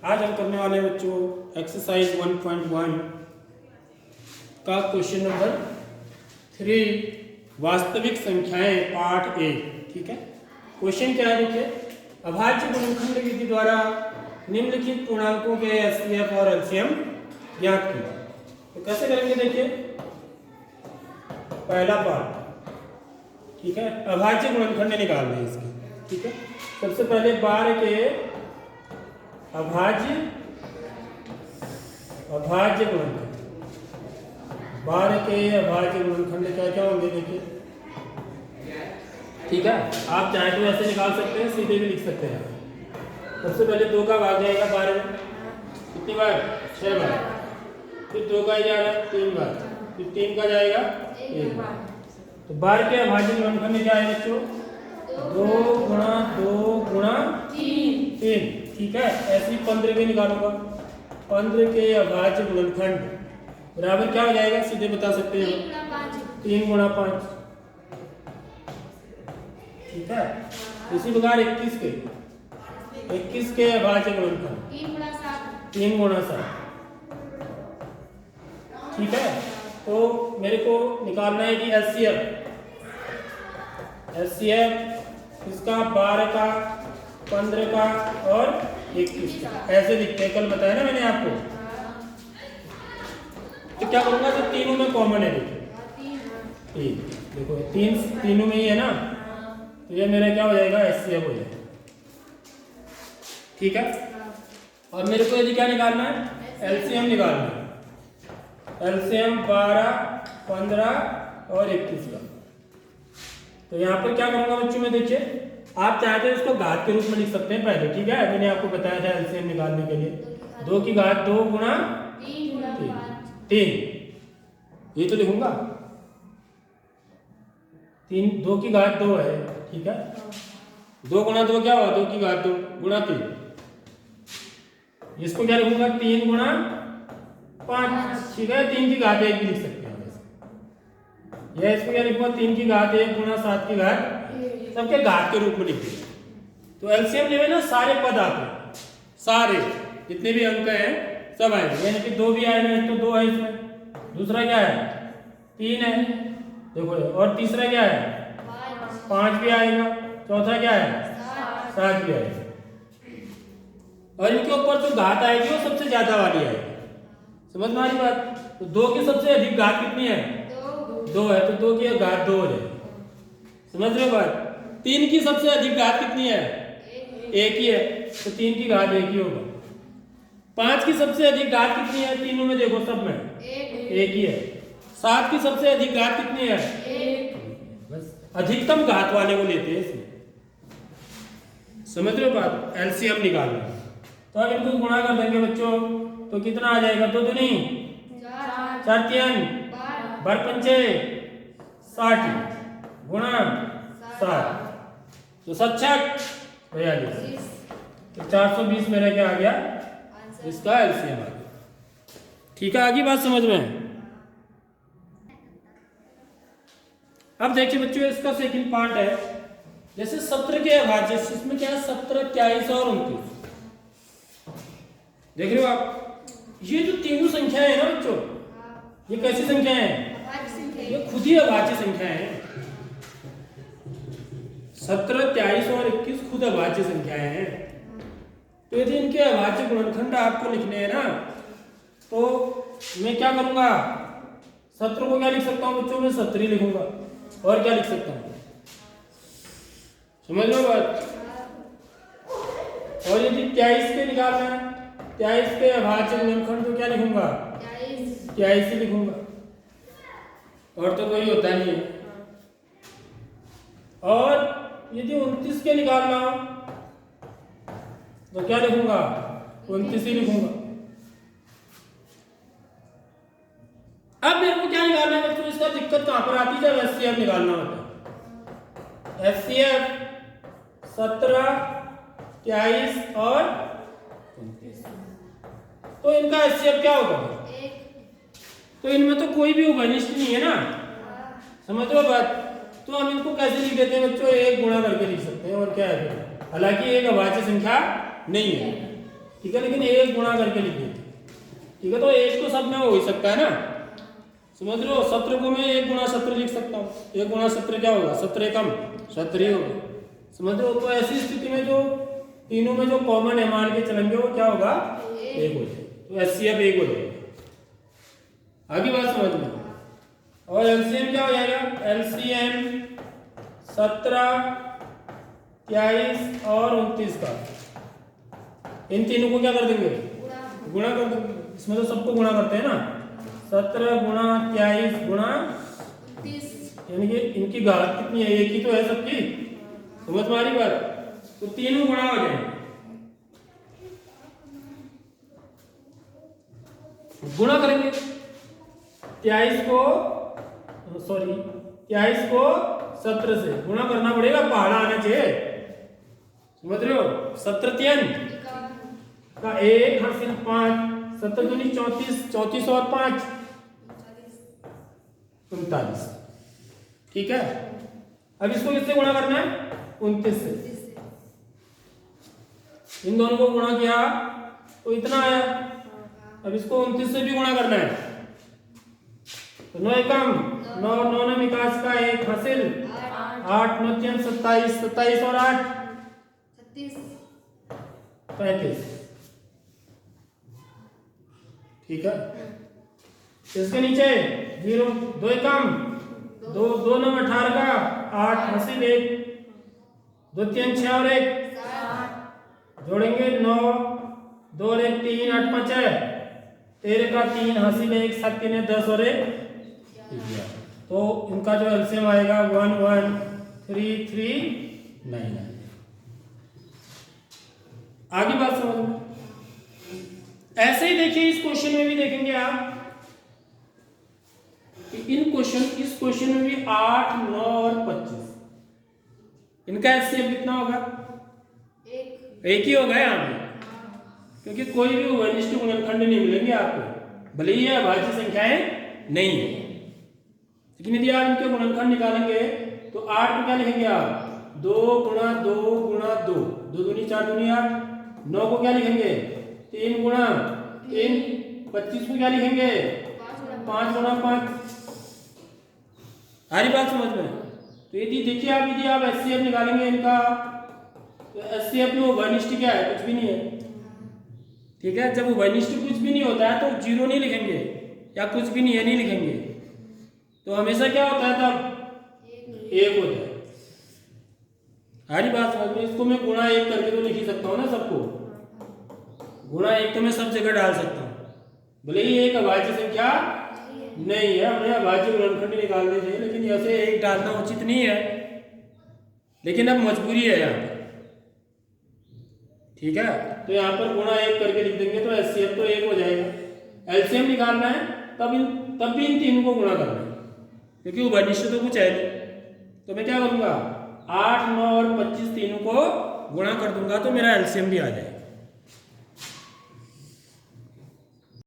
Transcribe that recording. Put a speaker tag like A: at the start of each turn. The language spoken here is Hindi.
A: आज हम करने वाले हैं बच्चों एक्सरसाइज 1.1 का क्वेश्चन नंबर 3 वास्तविक संख्याएं पार्ट ए। ठीक है, क्वेश्चन क्या है देखिए, अभाज्य गुणनखंड विधि द्वारा निम्नलिखित पूर्णांकों के एचसीएफ और एलसीएम ज्ञात कीजिए। तो कैसे करेंगे देखिए, पहला पार्ट, ठीक है, अभाज्य गुणनखंड निकालने हैं इसके। ठीक है, सबसे पहले बार के अभाज्य गुणनखंड, बार के अभाज्य गुणनखंड क्या क्या होंगे देखिए। ठीक है, आप चाहे तो ऐसे निकाल सकते हैं, सीधे भी लिख सकते हैं। सबसे पहले 2 का भाग जाएगा 12 में, कितनी बार? 6 बार। फिर 2 का ही जा रहा है 3 बार, फिर 3 का जाएगा 1 बार। तो बार के अभाज्य गुणनखंड क्या है बच्चों? 2 गुणा 2 गुणा 3। ठीक है, ऐसे ही 15 के निकालूंगा। 15 के अभाज्य गुणनखंड बराबर क्या हो जाएगा, सीधे बता सकते हैं, 3 गुणा 5। ठीक है, इसी प्रकार 21 के अभाज्य गुणनखंड 3 गुणा 7। ठीक है, तो मेरे को निकालना है कि एचसीएफ इसका 12 का, 15 का और 21 का। ऐसे लिखते हैं, कल बताया ना मैंने आपको। तो क्या करूंगा, तो तीनों में कॉमन है देखिए, देखो तीनों में ही है ना, तो ये मेरा क्या हो जाएगा, एचसीएफ हो जाएगा। ठीक है, और मेरे को यदि क्या निकालना है, एलसीएम निकालना है। एलसीएम 12, 15 और 21 का। तो यहाँ पर क्या करूंगा बच्चों में, देखिए आप चाहते हैं इसको घात के रूप में लिख सकते हैं पहले। ठीक है, मैंने आपको बताया था एलसीएम निकालने के लिए 2 की घात 2 गुणा 3, ये तो लिखूंगा। 2 की घात 2 है। ठीक है, 2 गुणा 2 क्या हुआ, 2 की घात 2 गुणा 3। इसको क्या लिखूंगा, 3 गुणा 5। ठीक है, 3 की घात 1 भी लिख सकते हैं वैसे। यह इसको क्या लिखूंगा, 3 की घात 1 गुणा 7 की घात, सबके घात के रूप में लिख दिया। तो एलसीएम लेवे ना, सारे पद आते हैं, सारे जितने भी अंक हैं सब आएंगे। यानी कि 2 भी आएंगे, तो 2 है इसमें, दूसरा क्या है 3 है, देखो, और तीसरा क्या है 5 भी आएगा, चौथा क्या है 7 भी आएगा। और इनके ऊपर जो घात आएगी वो सबसे ज्यादा वाली आएगी। समझ में आ रही बात? तो 2 की सबसे अधिक घात कितनी है, 2 है, तो 2 की घात 2 हो जाएगी। समझ रहे हो बात? 3 की सबसे अधिक घात कितनी है, 1 ही है, तो 3 की घात 1 ही होगा। 5 की सबसे अधिक घात कितनी है, तीनों में देखो, सब में 1 ही है। 7 की सबसे अधिक घात कितनी है, 1। बस अधिकतम घात वाले को लेते हैं इसमें। समझ रहे हो बात? एलसीएम निकालना। तो अब इनको गुणा कर देंगे बच्चों, तो कितना आ जाएगा, 2 दूनी 4, 3 12 पंचे 60 गुणा 7, तो 7 42, तो 420 मेरा क्या आ गया, इसका एलसीएम आ गया। ठीक है, आगे बात समझ में? अब देखिए बच्चों, इसका सेकंड पार्ट है, जैसे 17 के अभाज्य, इसमें क्या है 17, 23 और 29। देख रहे हो आप, ये जो तीनों संख्याएं है ना बच्चों, ये कैसी संख्याएं हैं, ये खुद ही अभाज्य संख्याएं हैं। 17, 23 और 21 खुद अभाज्य संख्याएं हैं। तो यदि इनके अभाज्य गुणनखंड आपको लिखने हैं ना, तो मैं क्या करूंगा, 17 को क्या लिख सकता हूं बच्चों, मैं 17 लिखूंगा। और क्या लिख सकता हूं, समझ लो बात? और यदि 23 के निकालना है, 23 के अभाज्य गुणनखंड तो क्या लिखूंगा, 23 ही लिखूंगा, और तो कोई होता नहीं है। और यदि 29 के निकालना हो तो क्या लिखूंगा, 29 ही लिखूंगा। अब मेरे को क्या निकालना है बच्चों, इसका दिक्कत कहां पर आती है, जब एचसीएफ निकालना होता है। एचसीएफ 17, 23 और 29, तो इनका एचसीएफ क्या होगा, तो इनमें तो कोई भी उभयनिष्ठ नहीं है ना। समझ लो बात? तो हम इनको कैसे लिख देते हैं बच्चों, 1 गुणा करके लिख सकते हैं, और क्या है, हालांकि एक अभाज्य संख्या नहीं है। ठीक है, लेकिन एक गुणा करके लिख देते, ठीक है। तो एक तो सब में हो ही सकता है ना, समझ रहे हो। 17 को मैं 1 गुणा 17 लिख सकता हूँ। 1 गुणा 17 क्या होगा, 17 कम 17 ही होगा, समझ रहे हो। तो ऐसी स्थिति में जो तीनों में जो कॉमन है मान के चलेंगे वो क्या होगा, 1 हो जाएगा। तो HCF 1 हो जाएगा। आगे बात समझ में। और LCM क्या हो जाएगा, LCM 17, 23 और 29 का, इन तीनों को क्या कर देंगे, गुणा कर देंगे। इसमें तो सबको गुणा करते हैं ना, 17 गुणा 23 गुणा 29, यानी कि इनकी घात कितनी है, एक ही तो है सबकी, समझ में आ रही बात। तो तीनों गुणा हो जाएंगे, गुणा करेंगे 23 को 17 से गुणा करना पड़ेगा, पहाड़ा आना चाहिए, समझ रहे हो। 17 का 1 हासिल 5, 17 दूनी 34, 34 और 5 39, ठीक है। अब इसको किससे गुणा करना है, 29 से। इन दोनों को गुणा किया तो इतना आया। अब इसको 29 से भी गुणा करना है, तो 9 एकम 9, 9 ने विकास का 1 हासिल 8, 9 3 27, 27 और 8 35, ठीक है। इसके नीचे 0, 2 एकम 2, 2 9 18 का 8 हासिल 1, 2 3 6 और 1 जोड़ेंगे 9, 2 और 1 3, 8 5 है 13 का 3 हासिल 1, 7 3 है 10 और 1 11। तो इनका जो एलसीएम आएगा 1 1 3 3 9 है। आगे बात समझ में। ऐसे ही देखिए इस क्वेश्चन में भी देखेंगे आप, इस क्वेश्चन में भी 8 9 और 25, इनका एलसीएम कितना होगा, एक ही होगा यहाँ पे, क्योंकि कोई भी उभयनिष्ठ गुणनखंड नहीं मिलेंगे आपको, भले ही अभाज्य संख्याएं नहीं है, लेकिन यदि आप इनके गुणनखंड निकालेंगे तो 8 को क्या लिखेंगे आप, 2 गुणा 2 गुणा 2, 2 दूनी 4 दूनी 8, 9 को क्या लिखेंगे 3 गुणा 3, 25 को क्या लिखेंगे 5 गुणा 5। सारी बात समझ में। तो यदि आप एचसीएफ निकालेंगे इनका, तो एचसीएफ में उभयनिष्ठ क्या है, कुछ भी नहीं है, ठीक है। जब उभयनिष्ठ कुछ भी नहीं होता है तो 0 नहीं लिखेंगे या कुछ भी नहीं है नहीं लिखेंगे, तो हमेशा क्या होता है तब 1 होता है। सारी बात समझ में। इसको मैं गुणा 1 करके तो लिख ही सकता हूँ ना सबको, गुणा 1 तो मैं सब जगह डाल सकता हूँ, भले ही एक अभाज्य संख्या नहीं है, हमें अभाज्य गुणनखंड निकालने चाहिए, लेकिन ऐसे 1 डालना उचित नहीं है, लेकिन अब मजबूरी है यहाँ पर, ठीक है। तो यहाँ पर गुणा 1 करके लिख देंगे तो एचसीएफ तो 1 हो जाएगा। एलसीएम निकालना है तब भी इन तीनों को गुणा करना है, क्योंकि उभयनिष्ठ तो कुछ है नहीं। तो मैं क्या करूंगा 8 9 और 25 तीनों को गुणा कर दूंगा तो मेरा एलसीएम भी आ जाएगा।